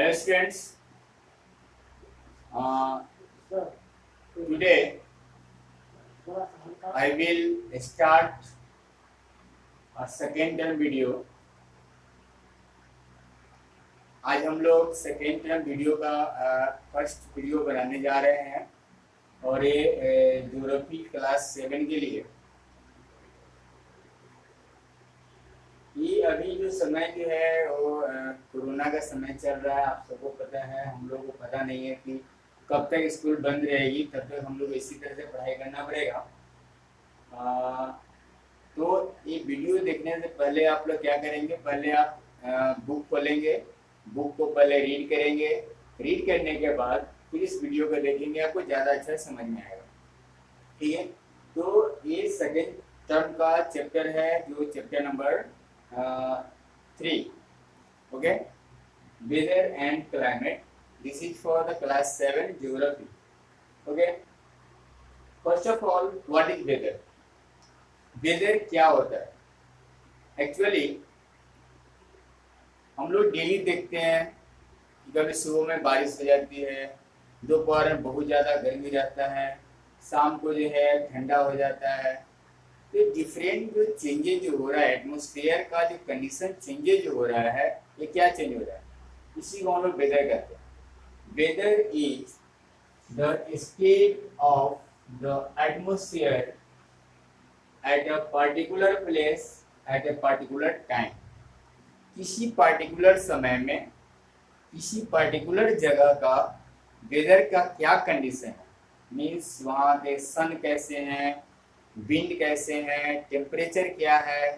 Hello students, today I will start a second term video. आज हम लोग second term video का first video बनाने जा रहे हैं और ये ज्योग्राफी क्लास 7 के लिए। ये अभी जो समय जो है वो कोरोना का समय चल रहा है, आप सबको पता है। हम लोगों को पता नहीं है कि कब तक स्कूल बंद रहेगी, तब तक हम लोग इसी तरह से पढ़ाई करना पड़ेगा। तो ये वीडियो देखने से पहले आप लोग क्या करेंगे, पहले आप बुक खोलेंगे, बुक को पहले रीड करेंगे। रीड करने के बाद फिर इस वीडियो को देखेंगे, आपको ज़्यादा अच्छा समझ में आएगा। ठीक है, तो ये सेकेंड टर्म का चैप्टर है, जो chapter number 3, okay, weather and climate. This is for the class 7 geography. Okay, first of all, what is weather? Weather क्या होता है? Actually हम लोग डेली देखते हैं कि कभी सुबह में बारिश हो जाती है, दोपहर में बहुत ज़्यादा गर्मी हो जाता है, शाम को जो है ठंडा हो जाता है। तो डिफरेंट जो चेंजेज जो हो रहा है, एटमोस्फेयर का जो कंडीशन चेंजेज जो हो रहा है, ये क्या चेंज हो रहा है, इसी को हम लोग वेदर कहते हैं। Weather is the state of the atmosphere at a particular place at a particular time. किसी पर्टिकुलर समय में किसी पर्टिकुलर जगह का वेदर का क्या कंडीशन है, मीन्स वहाँ के सन कैसे हैं, विंड कैसे हैं, टेम्परेचर क्या है,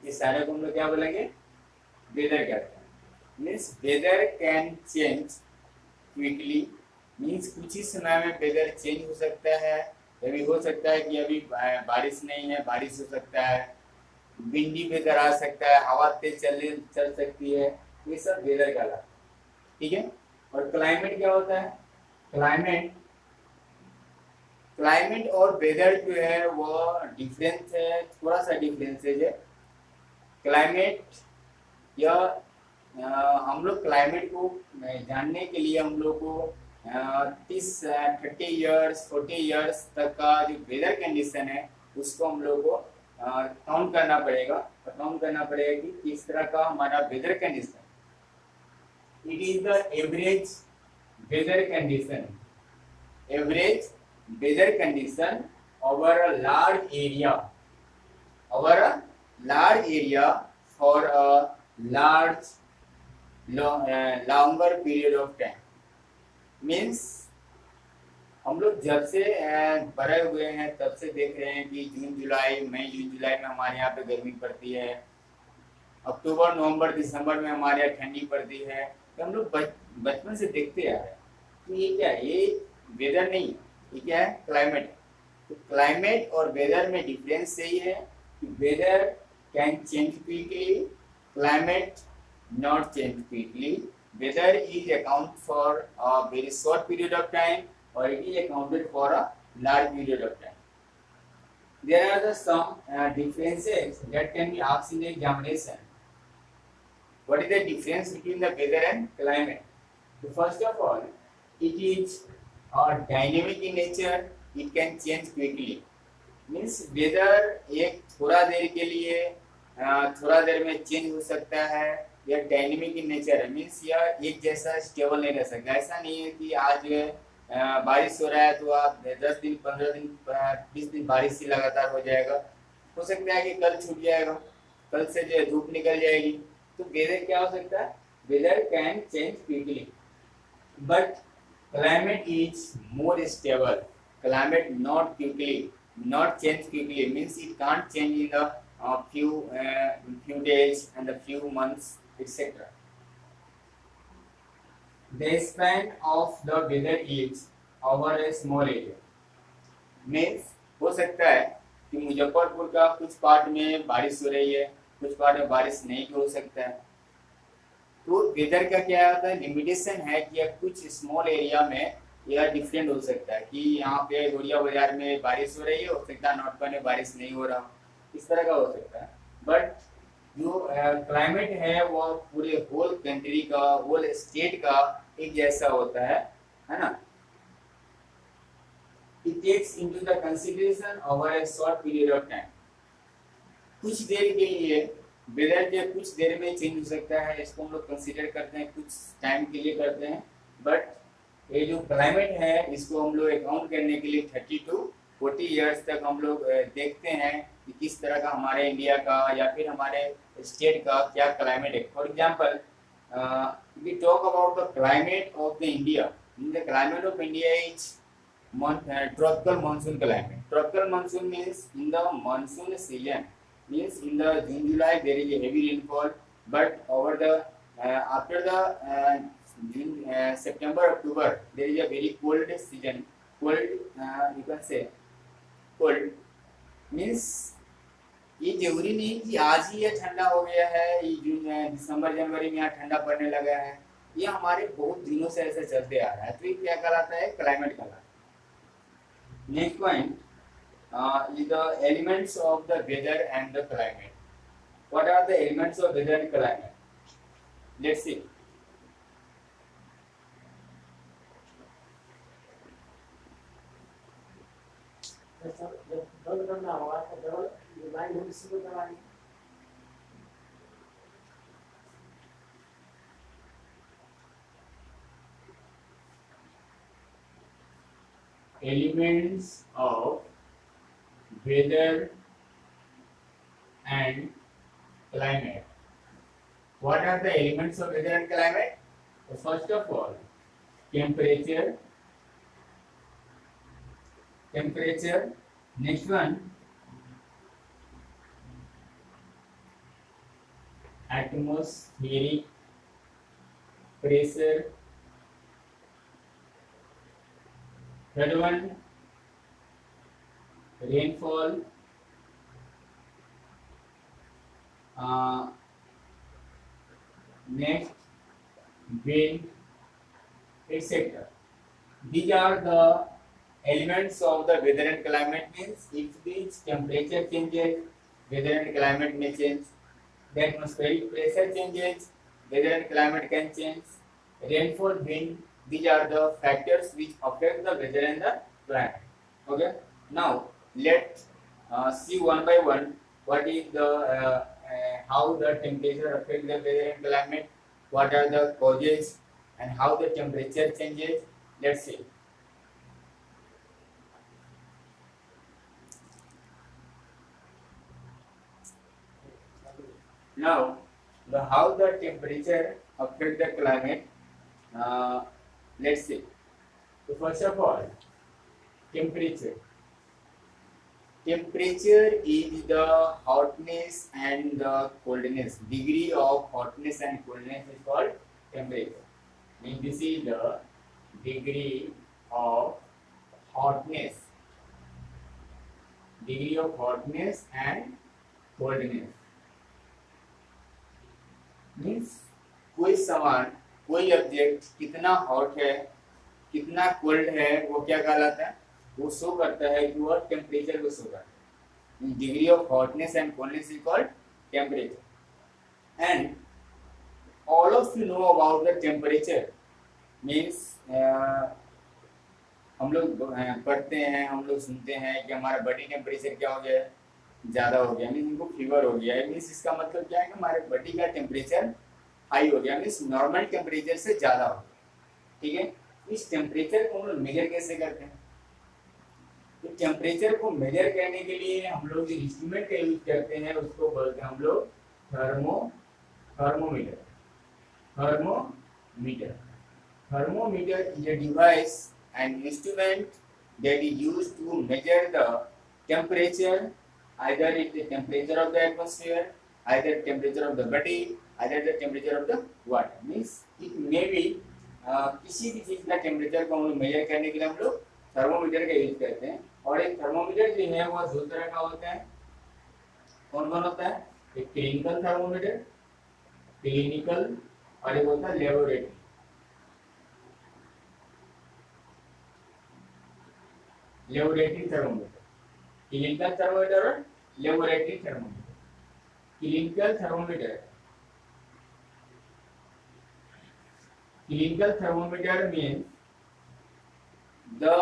ये सारे को हम लोग क्या बोलेंगे, वेदर कहते हैं। Means weather can change quickly, means कुछ ही समय में वेदर चेंज हो सकता है। कभी हो सकता है कि अभी बारिश नहीं है, बारिश हो सकता है, विंडी वेदर आ सकता है, हवा तेज चल सकती है, ये सब वेदर कहलाता है। ठीक है, और क्लाइमेट क्या होता है? क्लाइमेट और वेदर जो है वो डिफरेंस है, थोड़ा सा डिफरेंसेज है। क्लाइमेट या हम लोग क्लाइमेट को जानने के लिए हम लोग को 30 ईयर्स 40 ईयर्स तक का जो वेदर कंडीशन है उसको हम लोग को काउंट करना पड़ेगा, और काउंट करना पड़ेगा कि किस तरह का हमारा weather condition. It is the average weather condition, average weather condition over a large area for a large longer period of time। means हम लोग जब से बड़े हुए हैं तब से देख रहे हैं कि जून जुलाई में हमारे यहाँ पे गर्मी पड़ती है, अक्टूबर नवंबर दिसंबर में हमारे यहाँ ठंडी पड़ती है। तो हम लोग बचपन से देखते आ रहे हैं। तो ये क्या है? ये वेदर नहीं है, ये क्या है? क्लाइमेट। तो क्लाइमेट और वेदर में डिफरेंस यही है कि weather can change quickly, climate not change quickly. Weather is account for a very short period of time और it is accounted for a large period of time. There are some differences that can be asked in the examination. What is the difference between the weather and climate? So first of all, it is dynamic in nature, it can change quickly। Means weather एक थोड़ा देर के लिए थोड़ा देर में change हो सकता है, या डायनेमिक इन नेचर है। मीन्स यह एक जैसा स्टेबल नहीं रह सकता। ऐसा नहीं है कि आज बारिश हो रहा है तो आप 10 दिन 15 दिन 20 दिन बारिश ही लगातार हो जाएगा। हो सकता है कि कल छूट जाएगा, कल से जो है धूप निकल जाएगी। तो वेदर क्या हो सकता है? Weather can change quickly, but climate is more stable। climate not change quickly, means it can't change in a few days and a few months, etc। the span of the weather is over a small area। means हो सकता है कि मुजफ्फरपुर का कुछ part में बारिश हो रही है, कुछ पार्ट में बारिश नहीं हो सकता है। तो वेदर का क्या होता है? लिमिटेशन है कि अब कुछ स्मॉल एरिया में यह डिफरेंट हो सकता है कि यहाँ पे गोरिया बाजार में बारिश हो रही है, हो सकता है नॉर्थ में बारिश नहीं हो रहा, इस तरह का हो सकता है। बट जो क्लाइमेट है वो पूरे होल कंट्री का, होल स्टेट का एक जैसा होता है ना। It takes into the consideration over a short period of time. कुछ देर के लिए वेदर के कुछ देर में चेंज हो सकता है, इसको हम लोग कंसीडर करते हैं, कुछ टाइम के लिए करते हैं। बट ये जो क्लाइमेट है इसको हम लोग अकाउंट करने के लिए 30 टू 40 इयर्स तक हम लोग देखते हैं कि किस तरह का हमारे इंडिया का या फिर हमारे स्टेट का क्या क्लाइमेट है। For example, we talk about the climate of the India. The climate of India is tropical monsoon climate. Tropical monsoon means in the monsoon season, means in the June July there is a heavy rainfall, but over the after the June September October there is a very cold season. Cold, you can say cold means ये जरूरी नहीं कि आज ही ये ठंडा हो गया है, ये जून दिसंबर जनवरी में यहाँ ठंडा पड़ने लगा है, ये हमारे बहुत दिनों से ऐसे चलते आ रहा है। तो ये क्या कहलाता है? क्लाइमेट कहलाता है। Next point is the elements of the weather and the climate. What are the elements of weather and climate? Let's see. Elements of weather and climate. What are the elements of weather and climate? So first of all, temperature. Next one, atmospheric pressure. Third one, rainfall. Next, wind, etc. These are the elements of the weather and climate. Means if these temperature changes, weather and climate may change. The atmospheric pressure changes, weather and climate can change. Rainfall, wind, these are the factors which affect the weather and the climate. Okay. Now let's see one by one what is the how the temperature affect the weather and climate, what are the causes, and how the temperature changes. Let's see. Now, how the temperature affect the climate. Let's see. So first of all, temperature. Temperature is the hotness and the coldness. Degree of hotness and coldness is called temperature. Means this is the degree of hotness. Degree of hotness and coldness. Means कोई सामान, कोई object कितना hot है, कितना cold है, वो क्या कहलाता है? वो शो करता है कि वो टेम्परेचर को शो करता है। Degree of hotness and coldness is called temperature. And all of you know about the temperature. Means हम लोग पढ़ते हैं, हम लोग सुनते हैं कि हमारा बॉडी टेम्परेचर क्या हो गया, ज़्यादा हो गया, मीन्स इनको फीवर हो गया है। मीन्स इसका मतलब क्या है कि हमारे बॉडी का टेम्परेचर हाई हो गया, मीन्स नॉर्मल टेम्परेचर से ज़्यादा हो गया। ठीक है, इस टेम्परेचर को हम लोग मेजर कैसे करते हैं? तो टेम्परेचर को मेजर करने के लिए हम लोग जो इंस्ट्रूमेंट का यूज करते हैं उसको बोलते हैं हम लोग thermometer. Thermometer is a device and instrument that is used to measure the temperature. Either it is the temperature of the atmosphere, either temperature of the body, either the temperature of the water. Means it may be किसी भी चीज का temperature को हम लोग major करने के लिए हम लोग थर्मोमीटर का यूज करते हैं। और एक थर्मोमीटर जो है वो दो तरह का होता है। कौन कौन होता है? एक क्लिनिकल थर्मोमीटर, क्लिनिकल, और एक होता है laboratory. Laboratory thermometer, clinical thermometer और laboratory thermometer. Clinical thermometer, clinical thermometer means the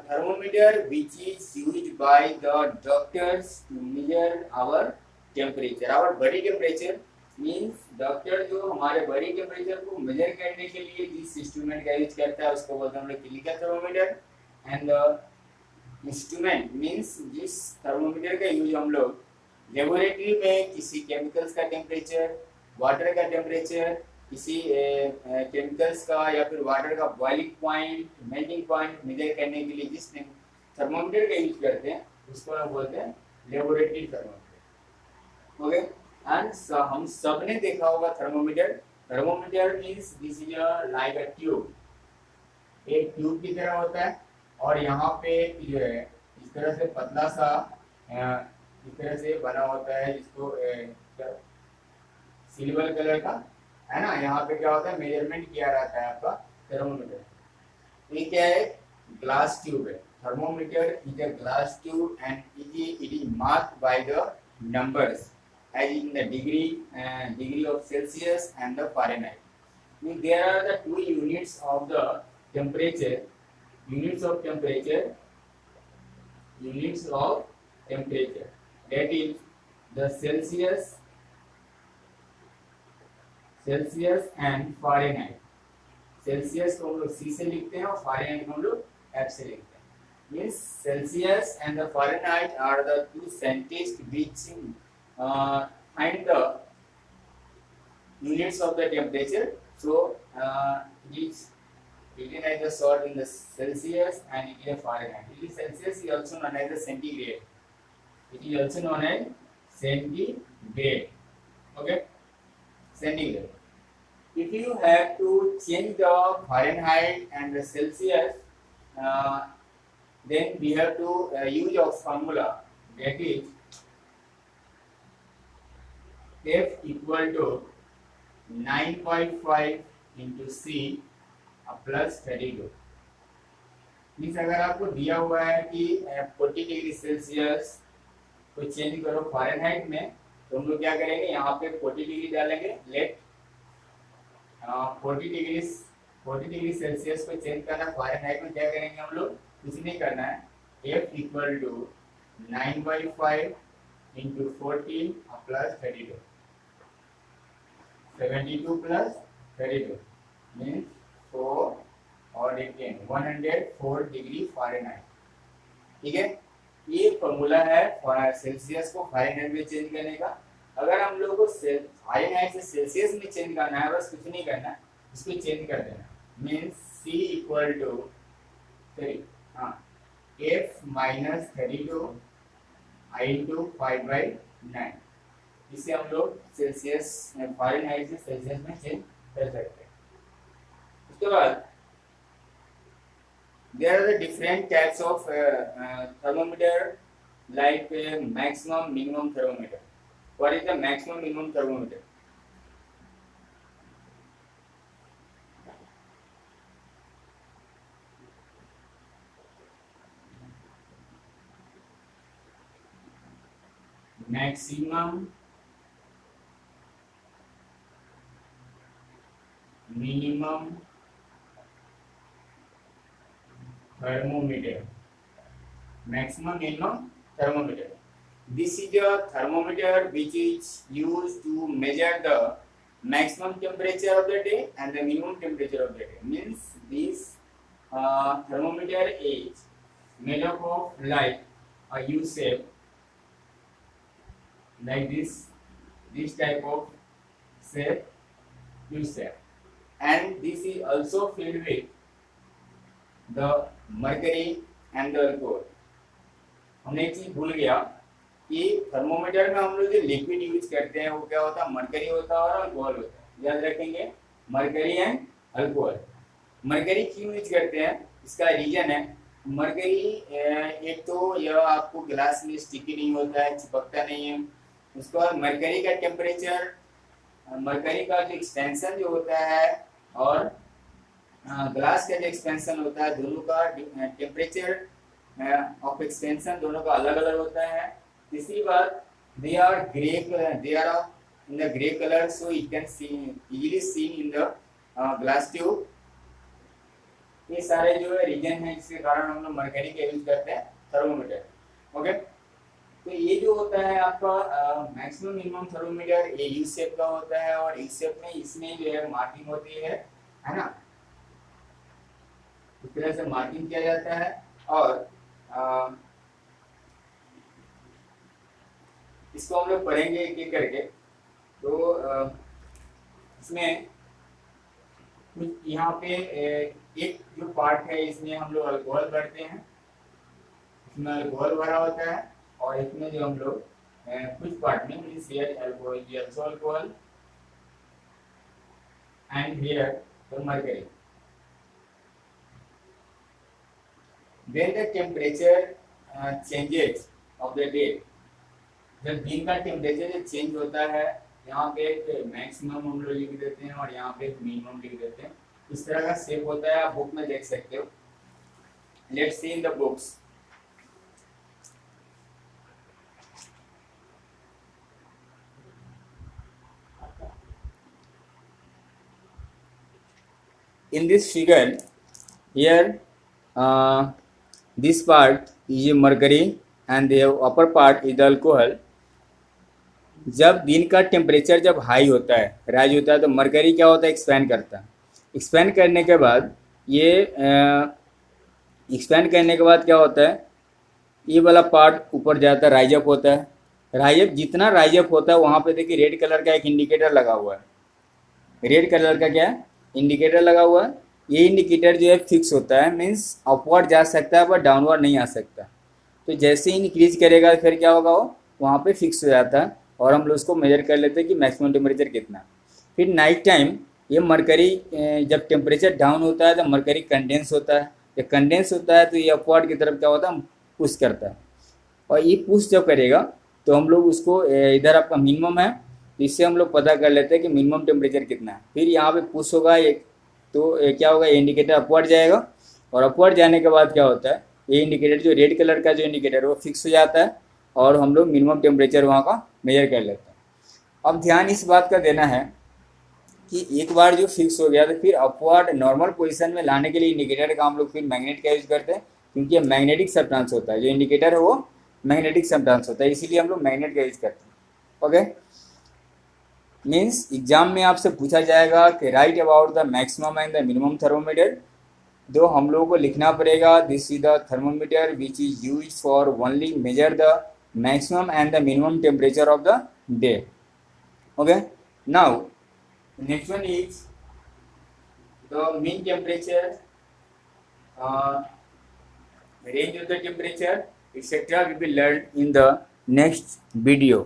thermometer which is used by the doctors to measure our temperature, our body temperature means doctor जो हमारे body temperature को major करने के लिए जिस instrument का use करता है उसको बोलते हैं हम लोग clinical thermometer. And instrument means जिस थर्मोमीटर का यूज हम लोग लेबोरेटरी में किसी केमिकल्स का टेम्परेचर, वाटर का टेम्परेचर, किसी केमिकल्स का या फिर वाटर का boiling point, melting point measure करने के लिए जिस थर्मोमीटर का यूज करते हैं उसको हम बोलते हैं लेबोरेटरी थर्मोमीटर। ओके, एंड हम सब ने देखा होगा thermometer. Thermometer means this is like a tube, एक ट्यूब की तरह होता है और यहाँ पे जो है इस तरह से पतला सा इस तरह से बना होता है जिसको सिल्वर कलर का है ना। यहाँ पे क्या होता है, मेजरमेंट किया रहता है आपका थर्मोमीटर। ये क्या है, ग्लास ट्यूब है। Thermometer is a glass tube and it is marked by the numbers as in the degree of Celsius and the Fahrenheit. Means there are the two units of the temperature, units of temperature that is the Celsius and Fahrenheit. Celsius को हम लोग C से लिखते हैं और Fahrenheit को हम लोग F से लिखते हैं। Means Celsius and the Fahrenheit are the two scientists which find the units of the temperature. So it is written as a short in the Celsius and it is a Fahrenheit. It is Celsius is also known as the centigrade. It is also known as centigrade. Okay, centigrade. If you have to change the Fahrenheit and the Celsius, then we have to use a formula that is F equal to 9.5 into C plus 32। Means अगर आपको दिया हुआ है कि 40 degree Celsius को change करो Fahrenheit में, तो हम लोग क्या करेंगे, यहाँ पे 40 डिग्री डालेंगे। लेट 40 डिग्री सेल्सियस को चेंज करना फारेनहाइट में, क्या करेंगे हम लोग, कुछ नहीं करना है। F equal to 9/5 into 40 plus 32, 72 plus 32 means 4 और 18 104 डिग्री फारेनहाइट। ठीक है, ये फॉर्मूला है सेल्सियस को फारेनहाइट में चेंज करने का। अगर हम लोग को फारेनहाइट से सेल्सियस में चेंज करना है, बस कुछ नहीं करना है, इसको चेंज कर देना। Means C equal to 3 F minus 32 into 5/9। इसे हम लोग सेल्सियस फारेनहाइट से सेल्सियस में चेंज कर सकते हैं। उसके बाद there are the different types of thermometer like maximum minimum thermometer. What is the maximum minimum thermometer? Maximum minimum thermometer. Maximum minimum thermometer. This is a thermometer which is used to measure the maximum temperature of the day and the minimum temperature of the day. Means this thermometer is made up of like a U shape, like this type of shape, U shape, and this is also filled with the mercury and the alcohol. हमने एक चीज भूल गया कि thermometer में हम लोग जो लिक्विड यूज करते हैं वो क्या होता है, मरकरी होता है और अल्कोहल होता है। याद रखेंगे, मरकरी एंड अल्कोहल। मरकरी क्यों यूज करते हैं, इसका रीजन है, मरकरी एक तो यह आपको ग्लास में स्टिकी नहीं होता है, चिपकता नहीं है। उसके बाद मरकरी का टेम्परेचर, मरकरी का जो एक्सपेंशन जो होता है और ग्लास का जो एक्सपेंशन होता है, दोनों का टेम्परेचर ऑफ एक्सपेंशन दोनों का अलग अलग होता है। तीसरी बात, they are gray color, they are in the gray color, so you can see easily seen in the glass tube. ये सारे जो है रीजन है जिसके कारण हम लोग मरकरी का यूज करते हैं थर्मोमीटर। ओके, तो ये जो होता है आपका मैक्सिमम मिनिमम थर्मोमीटर ये यू शेप का होता है, और इस शेप में इसमें जो है मार्किंग होती है ना, इस तरह से मार्किंग किया जाता है। और इसको हम लोग पढ़ेंगे एक एक करके। तो इसमें कुछ यहाँ पे एक जो पार्ट है इसमें हम लोग अल्कोहल भरते हैं, इसमें अल्कोहल भरा होता है, और इसमें जो हम लोग कुछ पार्ट में means here alcohol, also alcohol and here the mercury. When the temperature changes of the day, जब दिन का टेम्परेचर चेंज होता है, यहाँ पे एक मैक्सिमम हम लोग लिख देते हैं और यहाँ पे एक मिनिमम लिख देते हैं। इस तरह का शेप होता है, आप बुक में देख सकते हो। Let's see in the books. In this figure, here this part is mercury and the upper part is the alcohol। जब दिन का टेम्परेचर जब हाई होता है, राइज होता है, तो मरकरी क्या होता है, एक्सपैंड करता है। एक्सपैंड करने के बाद ये एक्सपैंड करने के बाद क्या होता है, ये वाला पार्ट ऊपर जाता है, राइज अप होता है। राइज अप जितना राइज अप होता है वहाँ पे देखिए रेड कलर का एक इंडिकेटर लगा हुआ है। रेड कलर का क्या है, इंडिकेटर लगा हुआ है। ये इंडिकेटर जो है फिक्स होता है, मीन्स अपवर्ड जा सकता है पर डाउनवर्ड नहीं आ सकता। तो जैसे ही इंक्रीज करेगा फिर क्या होगा, वो वहाँ पे फिक्स हो जाता है, और हम लोग उसको मेजर कर लेते हैं कि मैक्सिमम टेम्परेचर कितना। फिर नाइट टाइम ये मरकरी जब टेम्परेचर डाउन होता है तो मरकरी कंडेंस होता है। जब कंडेंस होता है तो ये अपवर्ड की तरफ क्या होता है, पुश करता है, और ये पुश जब करेगा तो हम लोग उसको इधर आपका मिनिमम है, इससे हम लोग पता कर लेते हैं कि मिनिमम टेम्परेचर कितना है। फिर यहाँ पे पुश होगा एक, तो क्या होगा, ये इंडिकेटर अपवर्ड जाएगा, और अपवर्ड जाने के बाद क्या होता है, ये इंडिकेटर जो रेड कलर का जो इंडिकेटर वो फिक्स हो जाता है, और हम लोग मिनिमम टेम्परेचर वहाँ का मेजर कर लेते हैं। अब ध्यान इस बात का देना है कि एक बार जो फिक्स हो गया तो फिर अपवर्ड नॉर्मल पोजीशन में लाने के लिए इंडिकेटर का हम लोग फिर मैग्नेट का यूज करते हैं, क्योंकि मैग्नेटिक सब्सटेंस होता है, जो इंडिकेटर है वो मैग्नेटिक सब्सटेंस होता है, इसीलिए हम लोग मैग्नेट का यूज करते हैं। ओके, मीन्स एग्जाम में आपसे पूछा जाएगा कि right about the maximum and the minimum thermometer. तो हम लोगों को लिखना पड़ेगा, this is the thermometer which is use for only measure the maximum and the minimum temperature of the day। Okay, now next one is the mean temperature, range of the temperature, etc. will be learned in the next video।